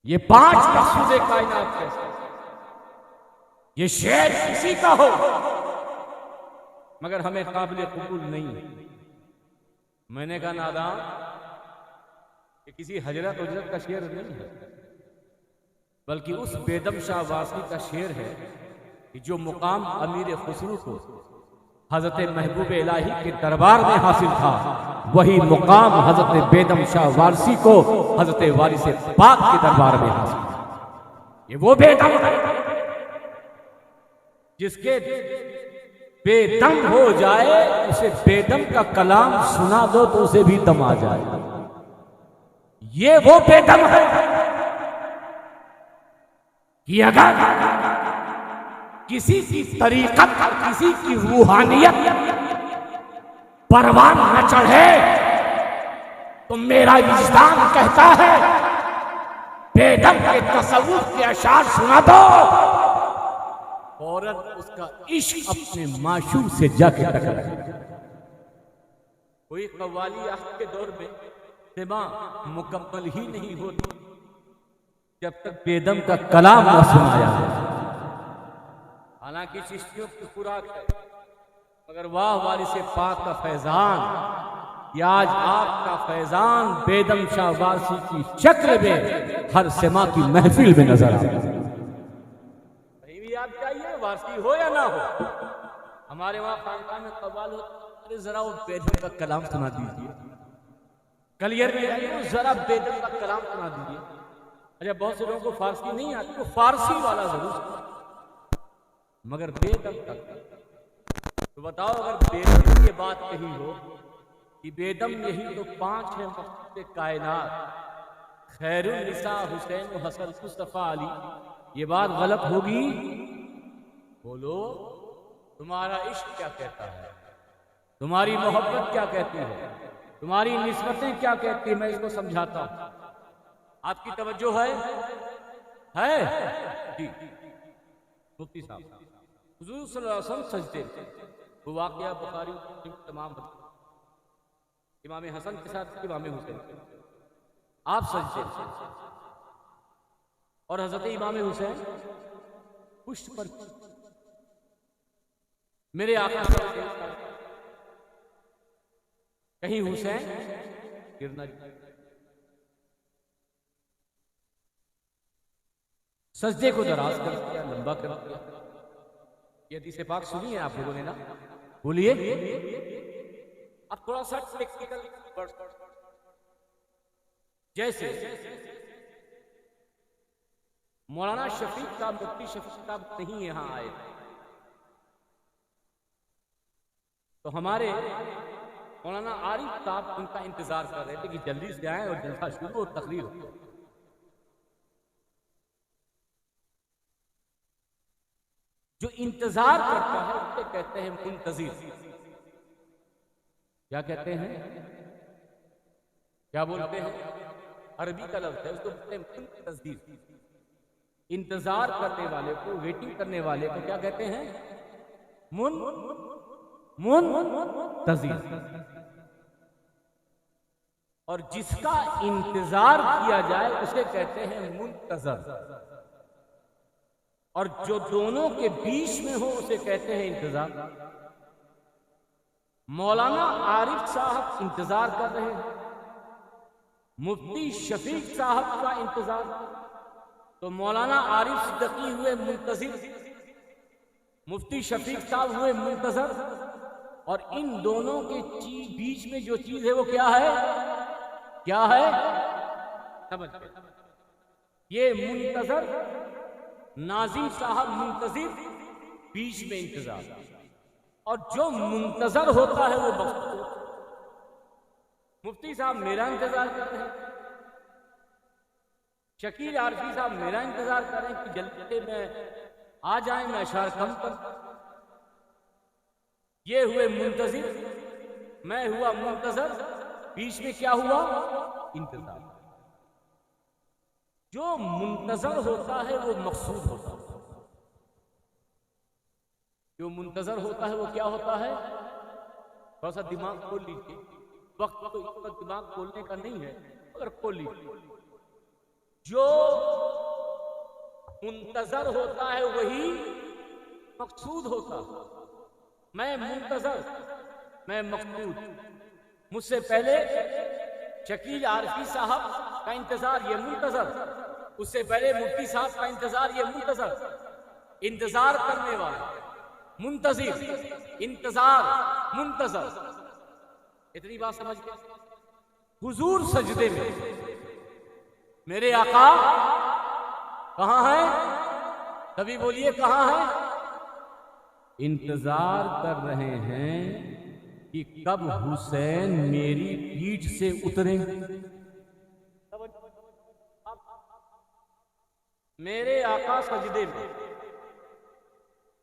ये 5 मकसूद कायनात कैसे? ये शेर किसी का हो मगर हमें काबिल कबूल नहीं है। मैंने कहा नादान, ये किसी हजरत उजरत का शेर नहीं है, बल्कि उस बेदम शाह वासी का शेर है कि जो मुकाम अमीर खुसरू को हजरत महबूब इलाही के दरबार में हासिल था, वही मुकाम हजरत बेदम शाह वारसी को हजरत वारिस पाक के दरबार में हासिल था। ये वो बेदम है जिसके बेदम हो जाए, उसे बेदम का कलाम सुना दो तो उसे भी दम आ जाए। ये वो बेदम है कि अगर किसी की तरीकत, किसी की रूहानियत परवान न चढ़े तो मेरा विजदान कहता है बेदम के तसव्वुफ के अशार सुना दो। औरत उसका इश्क अपने माशूक से जाके टकराए। कोई कव्वाली आज के दौर में सिमा मुकम्मल ही नहीं होती जब तक बेदम का कलाम न सुनाया जाए। हालांकि चिश्तियों की खुराक है, मगर वाह वारिस पाक का फैजान, कि आज आपका फैजान बेदम शाह वारसी की शक्ल में हर सिमा की महफिल में नजर आ रहा है। आप चाहिए वारसी हो या ना हो, हमारे वहां खानका में कव्वाल होता, अरे जरा वो बेदम का कलाम सुना दीजिए, कलियर में जरा बेदम का कलाम सुना दीजिए। अच्छा, बहुत से लोगों को फारसी नहीं आती, तो फारसी वाला जरूर, मगर बेदम का। तो बताओ, अगर बेदम की बात कही हो कि बेदम यही तो 5 है मकसद कायनात, खैरुन निसा हुसैन हसन मुस्तफा अली, ये बात गलत होगी? बोलो, तुम्हारा इश्क क्या कहता है, तुम्हारी मोहब्बत क्या कहती है, तुम्हारी निस्बतें क्या कहती है? मैं इसको समझाता हूं। आपकी तवज्जो है जी मुफ्ती साहब, हुजूर सल्लल्लाहु अलैहि वसल्लम सजदे, वो वाकया बुखारी तमाम, इमाम हसन के साथ इमाम हुसैन, आप सजदे और हजरत इमाम हुसैन पुष्ट पर, मेरे आका कहीं हुसैन गिरना, सजदे को दराज कर दिया, लंबा कर दिया। ये हदीस पाक सुनी है आप लोगों ने ना? बोलिए। अब थोड़ा सा टेक्निकल, जैसे मौलाना शफीक साहब, मुफ्ती शफीक साहब नहीं यहां आए, तो हमारे मौलाना आरिफ साहब उनका इंतजार कर रहे थे कि जल्दी से आए और जलसा शुरू और तकरीर हो। जो इंतजार करता है उसे कहते हैं मुंतजिर। क्या कहते हैं, क्या बोलते हैं? अरबी का लफ्ज है, उसको बोलते हैं मुंतजिर। इंतजार करने वाले को, वेटिंग करने वाले को क्या कहते हैं? मुंतजिर। और जिसका इंतजार किया जाए उसे कहते हैं मुंतजर, और जो दोनों के बीच में हो उसे कहते हैं इंतजार। मौलाना आरिफ साहब इंतजार कर रहे हैं, मुफ्ती शफीक साहब का इंतजार, तो मौलाना आरिफ सिद्दीकी हुए मुंतजिर, मुफ्ती शफीक साहब हुए मुंतजर, और इन दोनों के बीच में जो चीज है वो क्या है? क्या है? समझ गए? ये मुंतजर, नाजिम साहब मुंतजिर, बीच में इंतजार, और जो मुंतजर होता है वो मकसूद। मुफ्ती साहब मेरा इंतजार कर रहे हैं, शकील आरफी साहब मेरा इंतजार कर रहे हैं कि जल्दी में आ जाए, मैं अशार कम कर। ये हुए मुंतजिर, मैं हुआ मुंतजर, बीच में क्या हुआ? इंतजार। जो मुंतजर होता है वो मकसूद होता है, जो मुंतजर होता है वो क्या होता है? थोड़ा सा दिमाग खोल लीजिए, वक्त तो इस वक्त दिमाग खोलने का नहीं है, मगर खोल लीजिए। जो मुंतजर होता है वही मकसूद होता, मैं मुंतजर, मैं मकसूद। मुझसे पहले शकील आरफी साहब का इंतजार, ये मुंतजर। उससे पहले मुफ्ती साहब का इंतजार, ये मुंतजर। इंतजार करने वाला, मुंतजिर, इंतजार, मुंतजर। इतनी बात समझ गए? हुजूर सजदे में, मेरे आका कहां है? तभी बोलिए कहां है? इंतजार कर रहे हैं कि कब हुसैन मेरी पीठ से उतरे। मेरे आका सजदे में,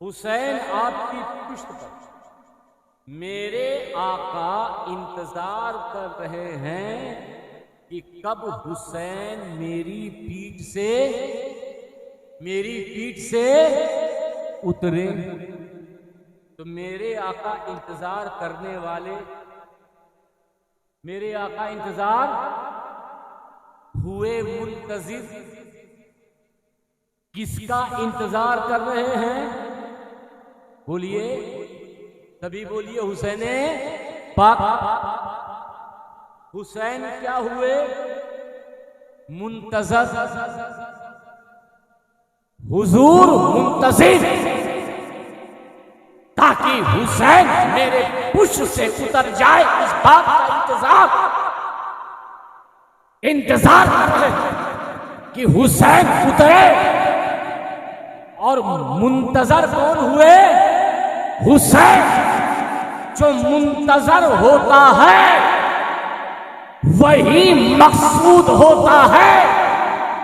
हुसैन आपकी पुष्ट पर। मेरे आका इंतजार कर रहे हैं कि कब हुसैन मेरी पीठ से उतरे। तो मेरे आका इंतजार करने वाले, मेरे आका इंतजार हुए मुंतजिर। किसका इंतजार कर रहे हैं? बोलिए, तभी बोलिए हुसैन पाक। हुसैन क्या हुए? मुंतजर। हुजूर मुंतजिर, ताकि हुसैन मेरे पुष्प से उतर जाए, इस बात का इंतजार कर रहे कि हुसैन उतरे। और मुंतजर कौन हुए? हुसैन। जो मुंतजर होता है वही मकसूद होता है।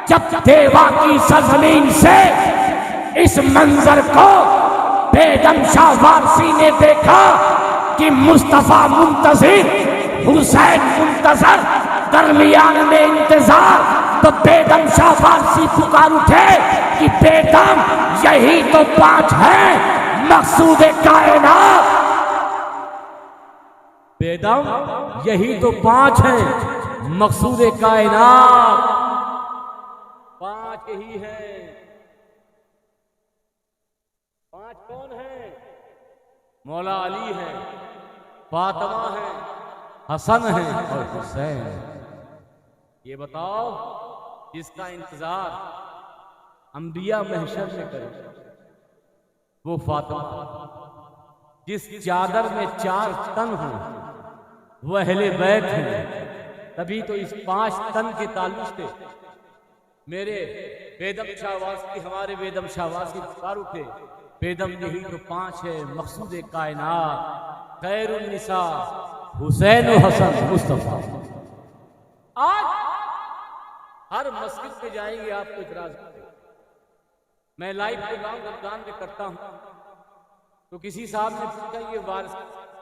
जब देवा की सरजमीन से इस मंजर को बेगम शाह वारसी ने देखा कि मुस्तफा मुंतजिर, हुसैन मुंतजर, दरमियान में इंतजार, तो बेगम शाह वारसी पुकार उठे कि बेगम यही तो 5 है मकसूद कायनात। बेगम यही तो 5 हैं मकसूद कायनात। 5 ही हैं। 5 कौन है? मौला अली है, फातिमा है, हसन है और हुसैन। ये बताओ, जिसका इंतजार अंबिया महशर में करे वो फातिमा। जिस चादर में 4 तन हो वो अहले बैत है। तभी तो इस 5 तन के ताल्लुक से मेरे बेदम शाहवासी, हमारे बेदम शाहवासी पुकार उठे, बेदम यही तो 5 है मकसूद कायनात, खैरुन निसा, हुसैन और हसन मुस्तफा। आज हर मस्जिद पे जाएंगे आपको इतराज करेंगे। मैं लाइव प्रोग्राम रमजान में करता हूं तो किसी साहब ने पूछा ये वारिस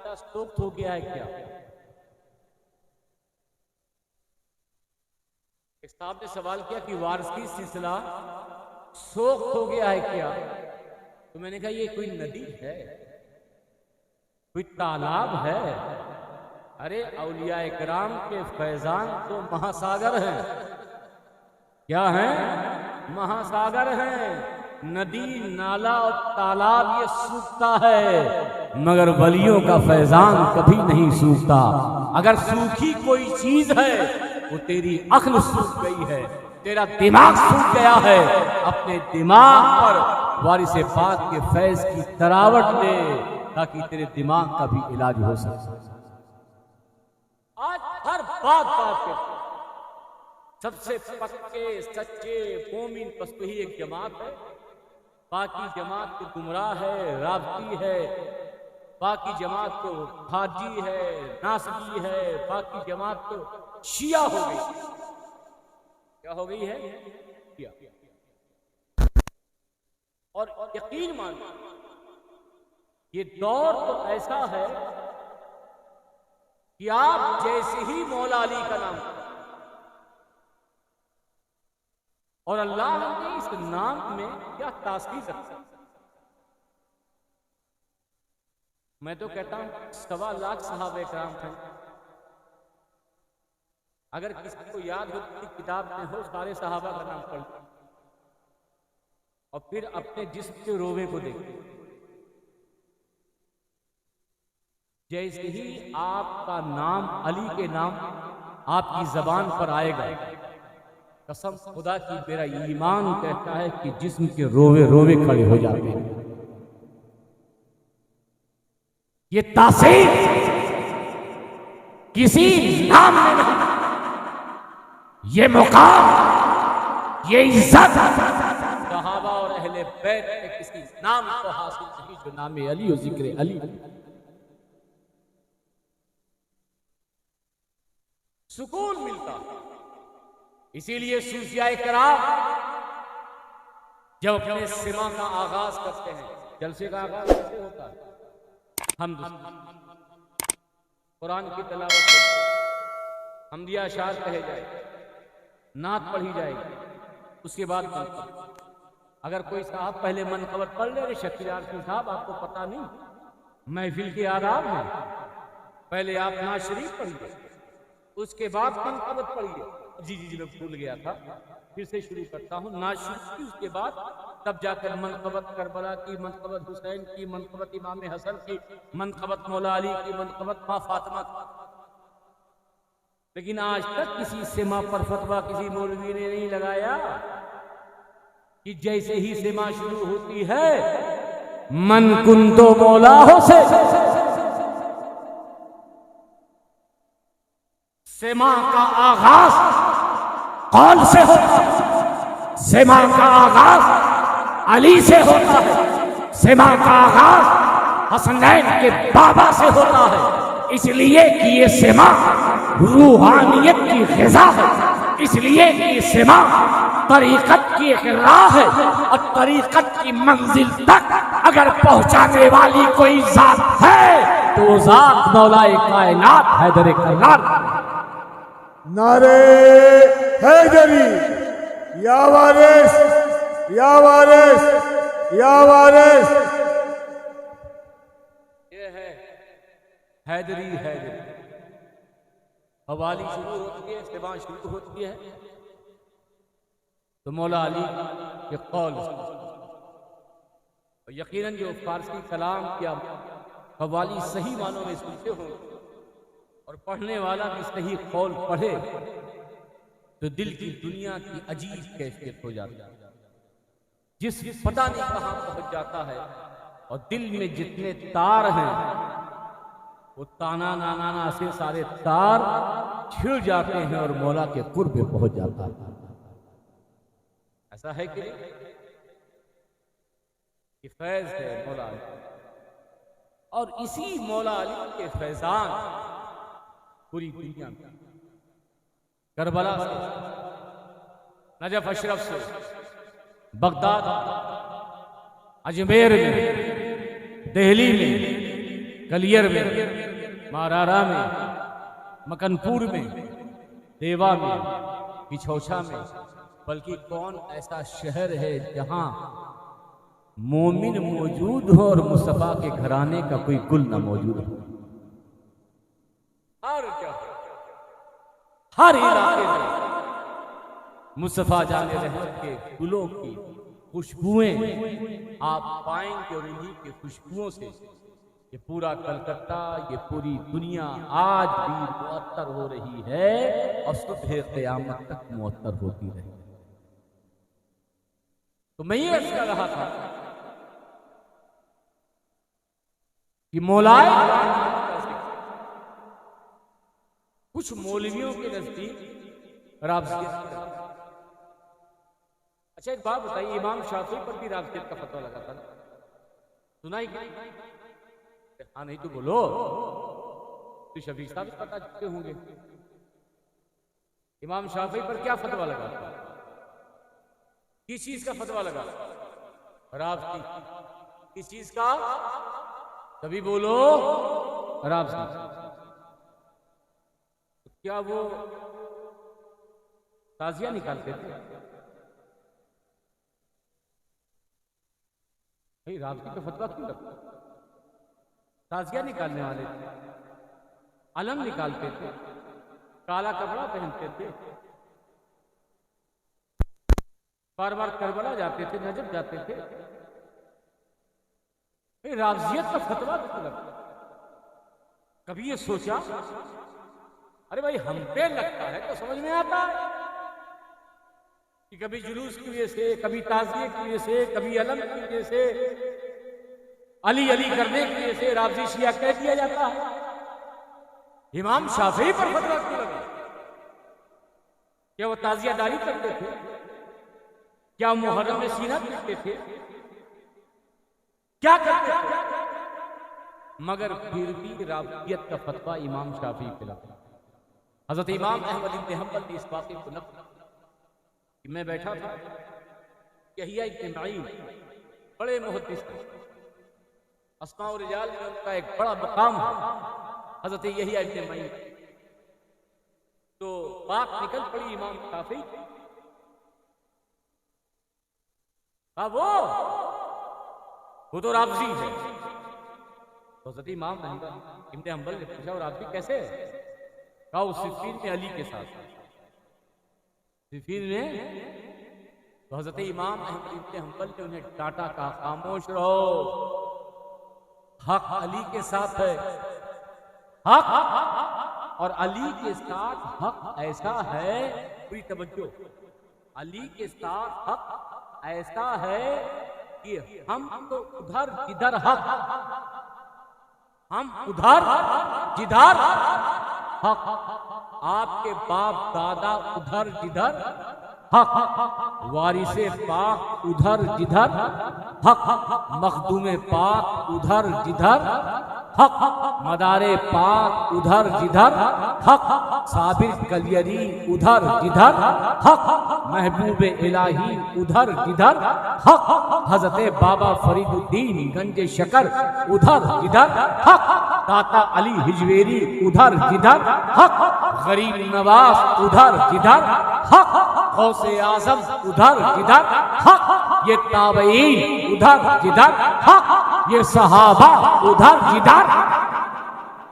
का स्टोक हो गया है क्या? एक साहब ने सवाल किया कि वारिस की सिलसिला सोख हो गया है क्या? तो मैंने कहा ये कोई नदी है, कोई तालाब है? अरे औलिया इकराम के फैजान तो महासागर हैं। क्या हैं? महासागर हैं। नदी, नाला और तालाब ये सूखता है मगर वलियों का फैजान कभी नहीं सूखता। अगर सूखी कोई चीज है वो तेरी अक्ल सूख गई है, तेरा दिमाग सूख गया है। अपने दिमाग पर वारिस पाक के फैज की तरावट दे ताकि तेरे दिमाग का भी इलाज हो सके। आज हर बात के सबसे पक्के सच्चे मोमिन बस वही एक जमात है। बाकी जमात तो गुमराह है, राबती है, बाकी जमात तो हाजी है, नासबी है, बाकी जमात तो शिया हो गई। क्या हो गई है? शिया। और यकीन मान, ये दौर तो ऐसा है कि आप जैसे ही मौला अली का नाम और अल्लाह ने इस नाम में क्या तासीर रखा। मैं तो कहता हूं 1.25 लाख सहाबा इकराम थे। अगर किसी को याद हो कि किताब में हो सारे सहाबा का नाम पढ़ और फिर अपने जिस्म के रोवे को देखें। जैसे ही आपका नाम अली के नाम आपकी जबान पर आएगा, कसम खुदा की मेरा ईमान कहता है कि जिस्म के रोवे रोवे खड़े हो जाते हैं। ये तासीर किसी नाम में नहीं, ये मुकाम, ये इज्जत सहाबा और अहले बैत के किसी नाम को हासिल नहीं जो नाम अली और जिक्र अली। सुकून मिलता, इसीलिए सूफियाए किराम जब अपने सिमा का आगाज करते हैं, जलसे का आगाज कैसे होता है? हम कुरान की तिलावत से हमदिया अशार कहे जाए, नात पढ़ी जाएगी, उसके बाद अगर कोई साहब पहले मनकबत पढ़ ले, शकीलार सिंह साहब आपको पता नहीं महफिल के आदाब में, पहले आप नात शरीफ पढ़िए, उसके बाद मनकबत पढ़िए। जी जी जी मैं भूल गया था, फिर से शुरू करता हूँ। नात शरीफ की, उसके बाद तब जाकर मनकबत करबला की, मनकबत हुसैन की, मनकबत इमाम हसन की, मनकबत मौला अली की, मनकबत माँ फातिमा की। लेकिन आज तक किसी सिमा पर फतवा किसी मौलवी ने नहीं लगाया कि जैसे ही सिमा शुरू होती है मन कुंतो मौला हो से सिमा का आगाज कौल से होता है, सिमा का आगाज अली से होता है, सिमा का आगाज हसनैन के बाबा से होता है, इसलिए कि ये सिमा रूहानियत की ग़िज़ा है, इसलिए कि ये सिमा तरीक़त की एक राह है, और तरीक़त की मंजिल तक अगर पहुंचाने वाली कोई ज़ात है तो ज़ात मौलाए कायनात हैदर कर्रार। नारे हैदरी, या वारिस, या वारिस, या वारिस। ये है हैदरी, हैदरी। हवाली शुरू होती है, सिमा शुरू होती है तो मौला अली के कौल से, और यकीनन जो फारसी कलाम या हवाली सही मानों में सुनते हो और पढ़ने वाला भी सही कौल पढ़े तो दिल की दुनिया की अजीब कैफियत हो जाती है, जिस पता नहीं कहां पहुंच जाता है, और दिल में जितने तार हैं वो ताना नाना से सारे तार छिड़ जाते हैं और मौला के कुर्ब में पहुंच जाता है। ऐसा है कि फैज है मौला अली, और इसी मौला अली के फैजान पूरी दुनिया में, करबला से, नजफ अशरफ से, बगदाद, अजमेर में, दिल्ली में, गलियर में, मारारा में, मकनपुर में, देवा में, पिछौछा में, बल्कि कौन ऐसा शहर है जहां मोमिन मौजूद हो और मुस्तफा के घराने का कोई गुल ना मौजूद हो। हर इलाके में मुस्तफा जाने रहमत के गुलों की खुशबुएं आप पाएंगे, और इन्हीं की खुशबुओं से ये पूरा कलकत्ता, ये पूरी दुनिया आज भी मुअत्तर हो रही है और सुबह क़यामत तक मुअत्तर होती रहेगी। तो मैं ये अर्ज़ कर रहा था कि मौलाए कुछ मौलवियों के नजदीक राबसियत। अच्छा एक बात बताइए, इमाम शाफी पर भी राबसियत का फतवा लगा था, सुना ही क्या? हाँ नहीं तो बोलो, तो शफीक साहब पता चुके होंगे इमाम शाफी पर क्या फतवा लगा था, किस चीज का फतवा लगा? राबसियत। किस चीज का? तभी बोलो राबसियत। क्या वो ताजिया निकालते थे? भाई राबसियत का फतवा क्यों लगता? ताजिया निकालने वाले थे, अलम निकालते थे, काला कपड़ा पहनते थे, बार बार करबला जाते थे, नजफ जाते थे। राबसियत का फतवा क्यों लगता? कभी ये सोचा, अरे भाई हम पे लगता है तो समझ में आता है कि कभी जुलूस की वजह से, कभी ताज़िये की वजह से, कभी अलम की वजह से, अली अली करने की वजह से राफ़ज़ी शिया कह दिया जाता है। इमाम शाफी पर फतवा क्यों लगा? क्या वो ताज़ियादारी करते थे? क्या मुहर्रम में सीना पीटते थे? क्या करते थे? मगर फिर भी राफ़ज़ियत का फतवा इमाम शाफी पे लगा। हज़रत इमाम अहमद इब्न हंबल ने इस वाक़े को नक़ल कि मैं बैठा था, यहिया इब्न मईन बड़े मुहद्दिस थे, अस्मा और रिजाल में उनका एक बड़ा मकाम है, हज़रत यहिया इब्न मईन। तो बात निकल पड़ी इमाम शाफी, वो तो राफ़ज़ी है। तो हज़रत इमाम इब्न हंबल ने पूछा, और राफ़ज़ी कैसे है? कहा उस सिफ़ीन में अली के साथ, सिफ़ीन में। तो हज़रत इमाम अहमद इब्न हंबल ने उन्हें डांटा, कहा खामोश रहो, हक अली के साथ है, हक और अली के साथ हक ऐसा है, पूरी तवज्जो, अली के साथ हक ऐसा है कि हम तो उधर जिधर हक, हम उधर जिधर हक, आपके बाप दादा उधर जिधर हक, वारिसे पाक उधर जिधर हक, मखदूमे पाक उधर जिधर हक, मदारे पाक उधर जिधर हक, साबिर कलियरी उधर जिधर हक, महबूब इलाही उधर जिधर हक, हजरत बाबा फरीदुद्दीन गंजे शकर उधर जिधर हक, दाता अली हिजवेरी उधर जिधर हक, गरीब नवाज उधर जिधर हक, गौसे आजम उधर जिधर हक, ये ताबईन उधर जिधर हक, ये सहाबा उधर जिधर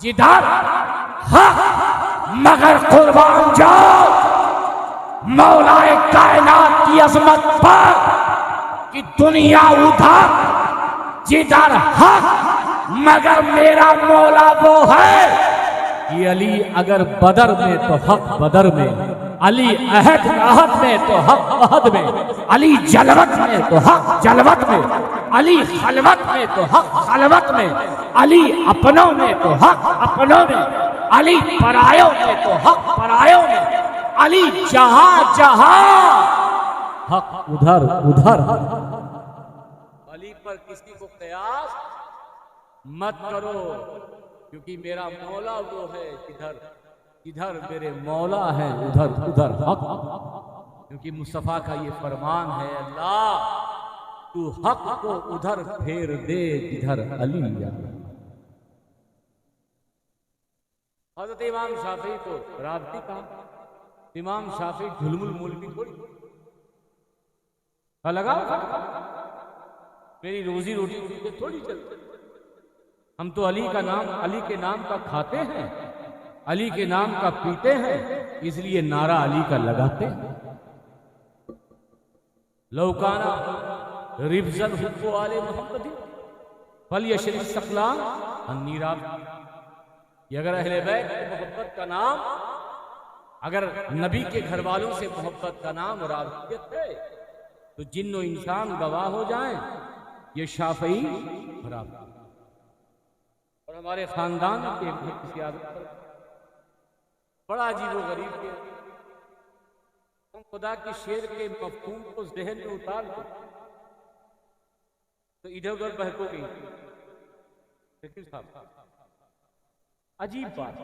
जिधर हक। मगर कुर्बान जाओ मौलाए कायनात की अजमत पर कि दुनिया उधर जिधर हक, मगर मेरा मौला वो है कि अली अगर बदर में तो हक बदर में, अली अहद अहद में तो हक अहद में, अली जलवत में तो हक जलवत में, अली खलवत में तो हक खलवत में, अली अपनों में तो हक अपनों में, अली परायों में तो हक परायों में, अली जहां जहां हक उधर उधर। अली पर किसी को कयास मत करो, क्योंकि मेरा मौला वो है जिधर जिधर मेरे मौला है उधर उधर हक, क्योंकि मुस्तफा का ये फरमान है, अल्लाह तू हक को उधर फेर दे जिधर अली। हजरत इमाम शाफी को राफ़ज़ी कहा, इमाम शाफी झुलमुल मौलवी थोड़ी लगा, मेरी रोजी रोटी उनसे थोड़ी चलती, हम तो अली का नाम, अली के नाम का खाते हैं, अली के नाम का पीते हैं, इसलिए नारा अली का लगाते हैं। लौकाना रिफ्जन हुब्बु आले मोहम्मद फलयशरिफ सकलान अन्नीराब। अगर अहले बैत की मोहब्बत का नाम, अगर नबी के घर वालों से मोहब्बत का नाम राफ़ज़ियत है, तो जिन्नो इंसान गवाह हो जाएं ये शाफ़ई खराब। और हमारे खानदान के किसी आदत पर बड़ा अजीब गरीब के हम खुदा के शेर के मफ़हूम को ज़हन में उतार दो तो इधर उधर बहकोगे। लेकिन साहब अजीब बात,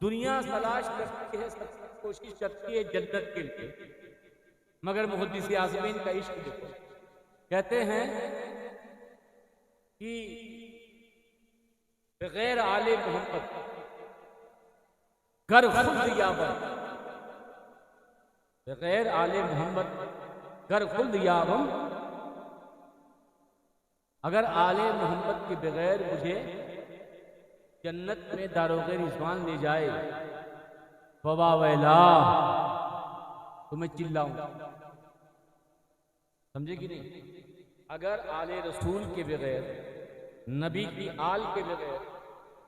दुनिया तलाश करती है, सबकी कोशिश करती है जन्नत के लिए, मगर मुहद्दिस आज़मीन का इश्क देखो। कहते हैं कि बगैर आले मोहब्बत गर खुल्द याबम, बगैर आले मोहम्मद गर खुल्द याबम, अगर आले मोहम्मद के बगैर मुझे जन्नत में दारोगे रिज़वान ले जाए फवा वैला, तो मैं चिल्लाऊंगा, समझे कि नहीं। अगर आले रसूल के बगैर, नबी की आल के बगैर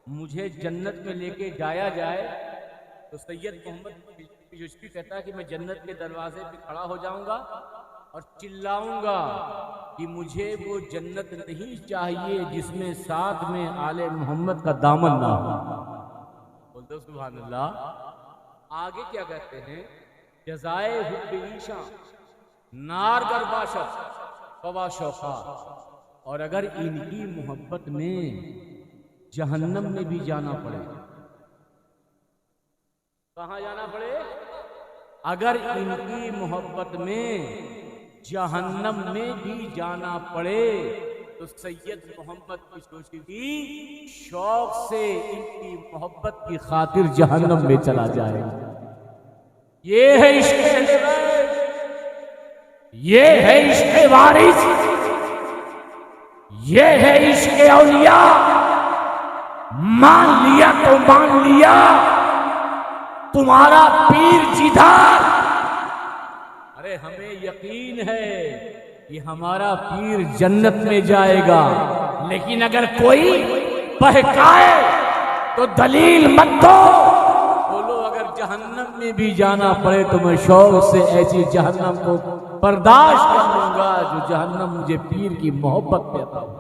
मुझे जन्नत में लेके जाया जाए तो सैयद मोहम्मद पिशुश्ती कहता है कि मैं जन्नत के दरवाजे पे खड़ा हो जाऊंगा और चिल्लाऊंगा कि मुझे वो जन्नत नहीं चाहिए जिसमें साथ में आले मोहम्मद का दामन ना हो। बोल दो सुभान अल्लाह। आगे क्या कहते हैं, जज़ाए हुब्बे ईशा नार गरबाशत फवा शौफा, और अगर इनकी मोहब्बत में जहन्नम में भी जाना पड़े, कहाँ जाना पड़े, अगर इनकी मोहब्बत में जहन्नम में भी जाना पड़े तो सैयद मोहम्मद पिशुश्ती शौक से इनकी मोहब्बत की खातिर जहन्नम में चला जाएगा। ये है इश्क़ अहले बैत, ये है इश्क़ वारिस, ये है इश्क़ औलिया। मान लिया तो मान लिया, तुम्हारा पीर जिधर। अरे हमें यकीन है कि हमारा पीर जन्नत में जाएगा, लेकिन अगर कोई बहकाए तो दलील मत दो। बोलो अगर जहन्नम में भी जाना पड़े तो मैं शौक से ऐसी जहन्नम को बर्दाश्त कर लूंगा जो जहन्नम मुझे पीर की मोहब्बत देता हो।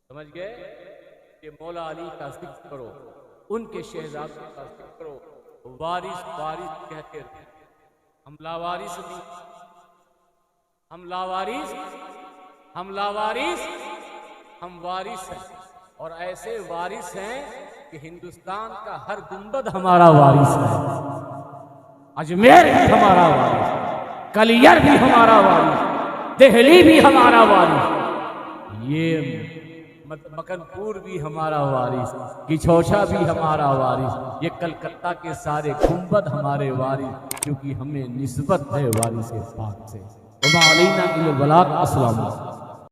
समझ गए कि मौला अली का जिक्र करो, उनके शहजादों का जिक्र करो। वारिस वारिस कहते थे, हम लावारिस नहीं, हम लावारिस, हम लावारिस, हम वारिस हैं। और ऐसे वारिस हैं कि हिंदुस्तान का हर गुंबद हमारा वारिस है, अजमेर भी हमारा वारिस, कलियर भी हमारा वारिस, दिल्ली भी हमारा वारिस, ये मकनपुर भी हमारा वारिस, किछौछा भी हमारा वारिस, ये कलकत्ता के सारे गुंबद हमारे वारिस, क्योंकि हमें निस्बत है वारिस पाक से। अस्सलाम।